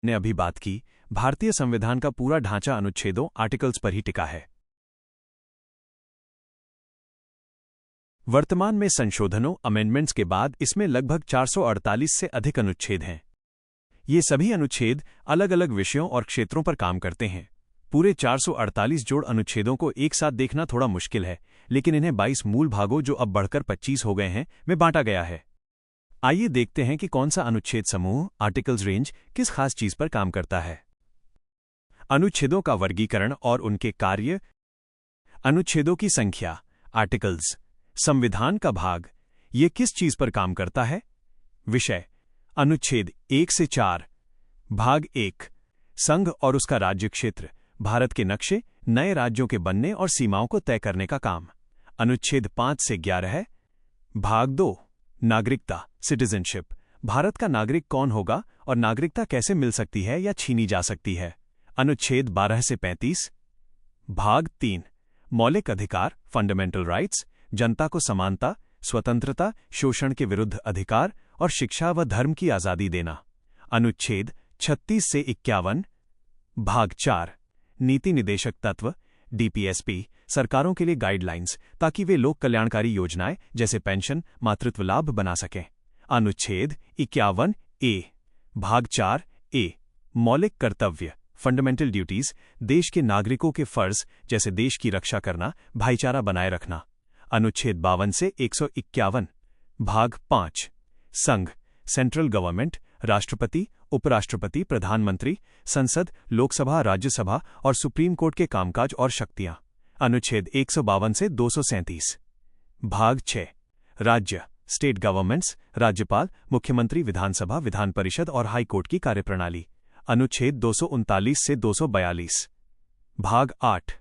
ने अभी बात की, भारतीय संविधान का पूरा ढांचा अनुच्छेदों आर्टिकल्स पर ही टिका है। वर्तमान में संशोधनों अमेंडमेंट्स के बाद इसमें लगभग 448 से अधिक अनुच्छेद हैं। ये सभी अनुच्छेद अलग अलग विषयों और क्षेत्रों पर काम करते हैं। पूरे 448 जोड़ अनुच्छेदों को एक साथ देखना थोड़ा मुश्किल है, लेकिन इन्हें 22 मूल भागों, जो अब बढ़कर 25 हो गए हैं, में बांटा गया है। आइए देखते हैं कि कौन सा अनुच्छेद समूह आर्टिकल्स रेंज किस खास चीज पर काम करता है। अनुच्छेदों का वर्गीकरण और उनके कार्य। अनुच्छेदों की संख्या आर्टिकल्स। संविधान का भाग, ये किस चीज पर काम करता है। विषय अनुच्छेद 1 से 4। भाग 1 संघ और उसका राज्य क्षेत्र, भारत के नक्शे, नए राज्यों के बनने और सीमाओं को तय करने का काम। अनुच्छेद 5 से 11 है। भाग 2 नागरिकता सिटीजनशिप, भारत का नागरिक कौन होगा और नागरिकता कैसे मिल सकती है या छीनी जा सकती है। अनुच्छेद 12 से 35। भाग 3 मौलिक अधिकार फंडामेंटल राइट्स, जनता को समानता, स्वतंत्रता, शोषण के विरुद्ध अधिकार और शिक्षा व धर्म की आजादी देना। अनुच्छेद 36 से 51। भाग 4 नीति निदेशक तत्व डीपीएसपी, सरकारों के लिए गाइडलाइंस, ताकि वे लोक कल्याणकारी योजनाएं जैसे पेंशन, मातृत्व लाभ बना सकें। अनुच्छेद 51 ए। भाग 4 ए मौलिक कर्तव्य फंडामेंटल ड्यूटीज, देश के नागरिकों के फर्ज जैसे देश की रक्षा करना, भाईचारा बनाए रखना। अनुच्छेद 52 से 151। भाग 5 संघ सेंट्रल गवर्नमेंट, राष्ट्रपति, उपराष्ट्रपति, प्रधानमंत्री, संसद, लोकसभा, राज्यसभा और सुप्रीम कोर्ट के कामकाज और शक्तियां। अनुच्छेद 152 से 237। भाग 6 राज्य स्टेट गवर्नमेंट्स, राज्यपाल, मुख्यमंत्री, विधानसभा, विधान परिषद और हाई कोर्ट की कार्यप्रणाली। अनुच्छेद 239 से 242। भाग 8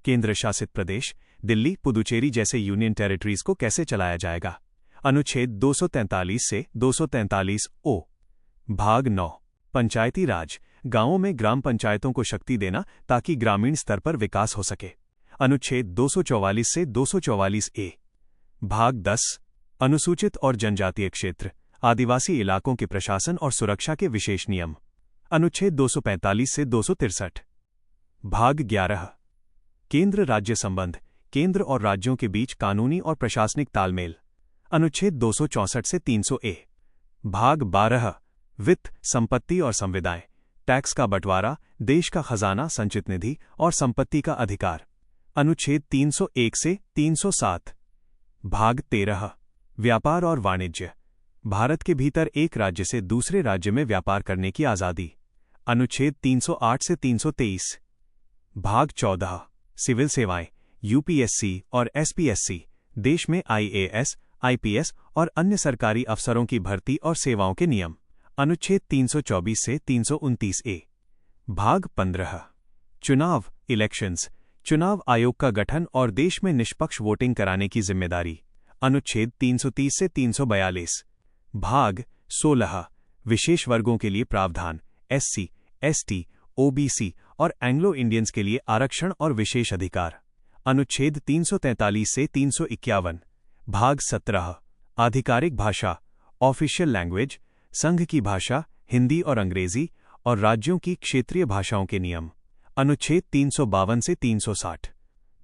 केंद्र शासित प्रदेश, दिल्ली, पुदुचेरी जैसे यूनियन टेरिटरीज को कैसे चलाया जाएगा। अनुच्छेद 243 से 243 ओ। भाग 9 पंचायती राज, गांवों में ग्राम पंचायतों को शक्ति देना ताकि ग्रामीण स्तर पर विकास हो सके। अनुच्छेद 244 से 244 ए। भाग 10 अनुसूचित और जनजातीय क्षेत्र, आदिवासी इलाकों के प्रशासन और सुरक्षा के विशेष नियम। अनुच्छेद 245 से 263। भाग 11 केंद्र राज्य संबंध, केंद्र और राज्यों के बीच कानूनी और प्रशासनिक तालमेल। अनुच्छेद 264 से 300 ए। भाग 12 वित्त, संपत्ति और संविदाएं, टैक्स का बंटवारा, देश का खजाना, संचित निधि और संपत्ति का अधिकार। अनुच्छेद 301 से 307। भाग 13 व्यापार और वाणिज्य, भारत के भीतर एक राज्य से दूसरे राज्य में व्यापार करने की आजादी। अनुच्छेद 308 से 323। भाग 14 सिविल सेवाएं, यूपीएससी और एसपीएससी, देश में आईएएस, आईपीएस और अन्य सरकारी अफसरों की भर्ती और सेवाओं के नियम। अनुच्छेद 324 से 329 ए। भाग 15 चुनाव इलेक्शंस, चुनाव आयोग का गठन और देश में निष्पक्ष वोटिंग कराने की जिम्मेदारी। अनुच्छेद 330 से 342। भाग 16 विशेष वर्गों के लिए प्रावधान, एससी, एसटी, ओबीसी और एंग्लो इंडियंस के लिए आरक्षण और विशेष अधिकार। अनुच्छेद 343 से 351। भाग 17 आधिकारिक भाषा ऑफिशियल लैंग्वेज, संघ की भाषा हिंदी और अंग्रेजी और राज्यों की क्षेत्रीय भाषाओं के नियम। अनुच्छेद 352 से 360।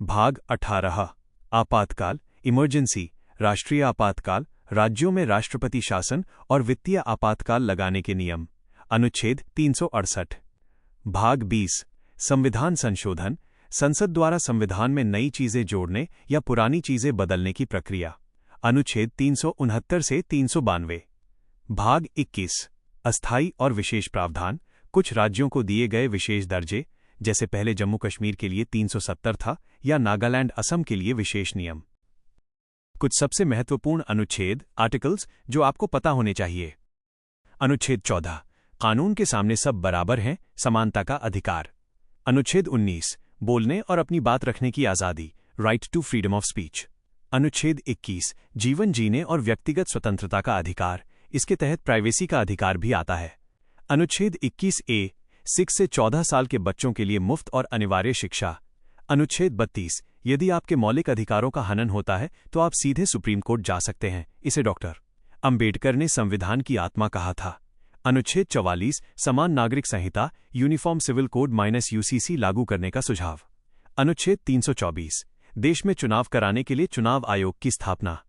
भाग 18 आपातकाल इमरजेंसी, राष्ट्रीय आपातकाल, राज्यों में राष्ट्रपति शासन और वित्तीय आपातकाल लगाने के नियम। अनुच्छेद 368। भाग 20 संविधान संशोधन, संसद द्वारा संविधान में नई चीजें जोड़ने या पुरानी चीजें बदलने की प्रक्रिया। अनुच्छेद 369 से 392। भाग 21 अस्थायी और विशेष प्रावधान, कुछ राज्यों को दिए गए विशेष दर्जे, जैसे पहले जम्मू कश्मीर के लिए 370 था या नागालैंड असम के लिए विशेष नियम। कुछ सबसे महत्वपूर्ण अनुच्छेद आर्टिकल्स जो आपको पता होने चाहिए। अनुच्छेद 14 कानून के सामने सब बराबर हैं, समानता का अधिकार। अनुच्छेद 19 बोलने और अपनी बात रखने की आजादी, right to freedom of speech. अनुच्छेद 21 जीवन जीने और व्यक्तिगत स्वतंत्रता का अधिकार, इसके तहत प्राइवेसी का अधिकार भी आता है। अनुच्छेद 21 ए 6 से 14 साल के बच्चों के लिए मुफ्त और अनिवार्य शिक्षा। अनुच्छेद 32 यदि आपके मौलिक अधिकारों का हनन होता है तो आप सीधे सुप्रीम कोर्ट जा सकते हैं, इसे डॉक्टर अंबेडकर ने संविधान की आत्मा कहा था। अनुच्छेद 44 समान नागरिक संहिता यूनिफॉर्म सिविल कोड -यूसीसी लागू करने का सुझाव। अनुच्छेद 324 देश में चुनाव कराने के लिए चुनाव आयोग की स्थापना।